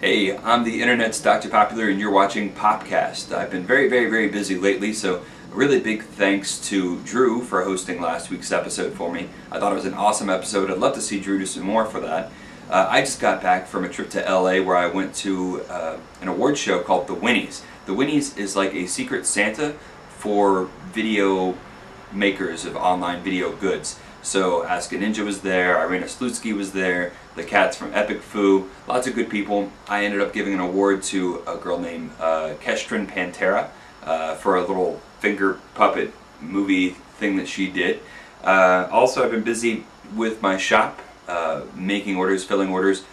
Hey, I'm the internet's Dr. Popular and you're watching PopCast. I've been very busy lately, so a really big thanks to Drew for hosting last week's episode for me. I thought it was an awesome episode. I'd love to see Drew do some more for that. I just got back from a trip to LA where I went to an award show called The Winnies. The Winnies is like a secret Santa for video makers of online video goods. So Ask a Ninja was there, Irina Slutsky was there, the cats from Epic Foo, lots of good people. I ended up giving an award to a girl named Kestrin Pantera for a little finger puppet movie thing that she did. Also, I've been busy with my shop, making orders, filling orders,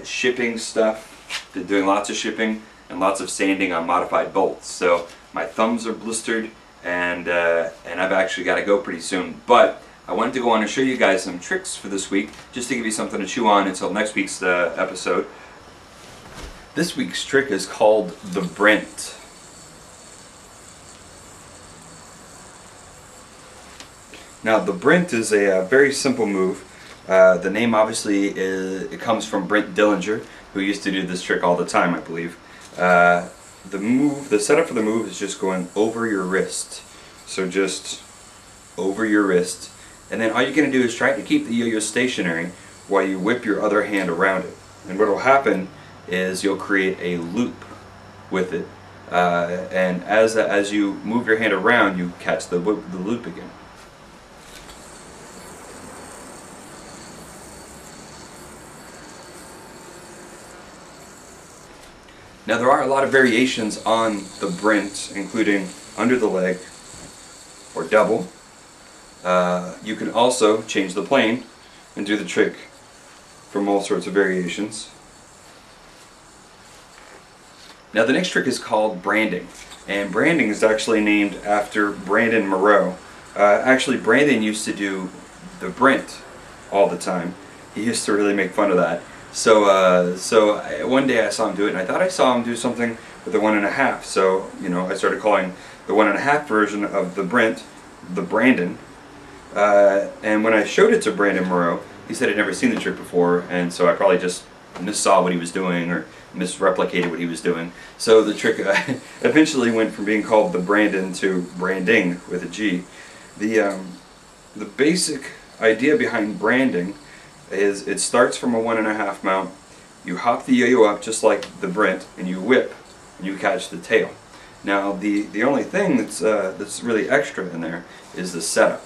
shipping stuff, been doing lots of shipping and lots of sanding on modified bolts. So my thumbs are blistered and I've actually got to go pretty soon. But I wanted to go on and show you guys some tricks for this week, just to give you something to chew on until next week's episode. This week's trick is called the Brent. Now the Brent is a very simple move. The name obviously it comes from Brent Dillinger, who used to do this trick all the time, I believe. The setup for the move is just going over your wrist. So just over your wrist. And then all you're going to do is try to keep the yo-yo stationary while you whip your other hand around it. And what will happen is you'll create a loop with it. And as you move your hand around, you catch the loop again. Now there are a lot of variations on the Brent, including under the leg or double. You can also change the plane and do the trick from all sorts of variations. Now the next trick is called branding, and branding is actually named after Brandon Moreau. Actually, Brandon used to do the Brent all the time. He used to really make fun of that. So one day I saw him do it, and I thought I saw him do something with the 1.5. So I started calling the 1.5 version of the Brent the Brandon. And when I showed it to Brandon Moreau, he said he'd never seen the trick before, and so I probably just missaw what he was doing or misreplicated what he was doing. So the trick eventually went from being called the Brandon to branding with a G. The basic idea behind branding is it starts from a 1.5 mount. You hop the yo-yo up just like the Brent, and you whip, and you catch the tail. Now the only thing that's really extra in there is the setup.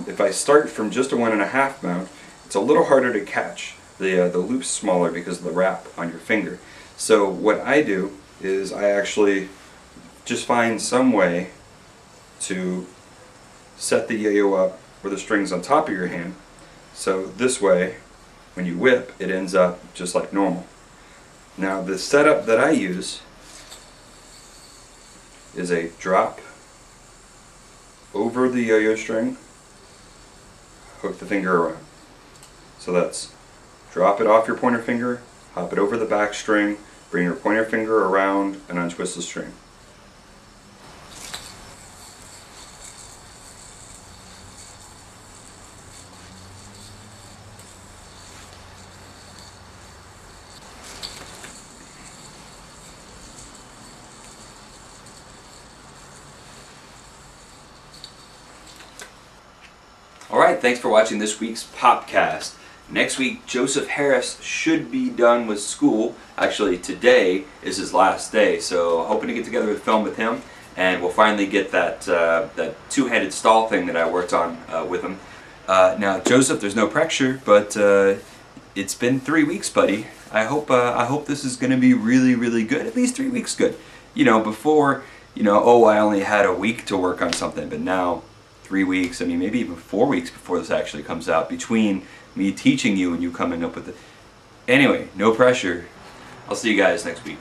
If I start from just a 1.5 mount, it's a little harder to catch. The loop's smaller because of the wrap on your finger. So what I do is I actually just find some way to set the yo-yo up where the string's on top of your hand. So this way, when you whip, it ends up just like normal. Now the setup that I use is a drop over the yo-yo string, hook the finger around. So that's drop it off your pointer finger, hop it over the back string, bring your pointer finger around and untwist the string. Alright, thanks for watching this week's PopCast. Next week, Joseph Harris should be done with school. Actually, today is his last day, so hoping to get together to film with him, and we'll finally get that two-handed stall thing that I worked on with him. Now, Joseph, there's no pressure, but it's been 3 weeks, buddy. I hope this is going to be really good. At least 3 weeks good. Before, oh, I only had a week to work on something, but now 3 weeks, I mean maybe even 4 weeks before this actually comes out, between me teaching you and you coming up with it. Anyway, no pressure. I'll see you guys next week.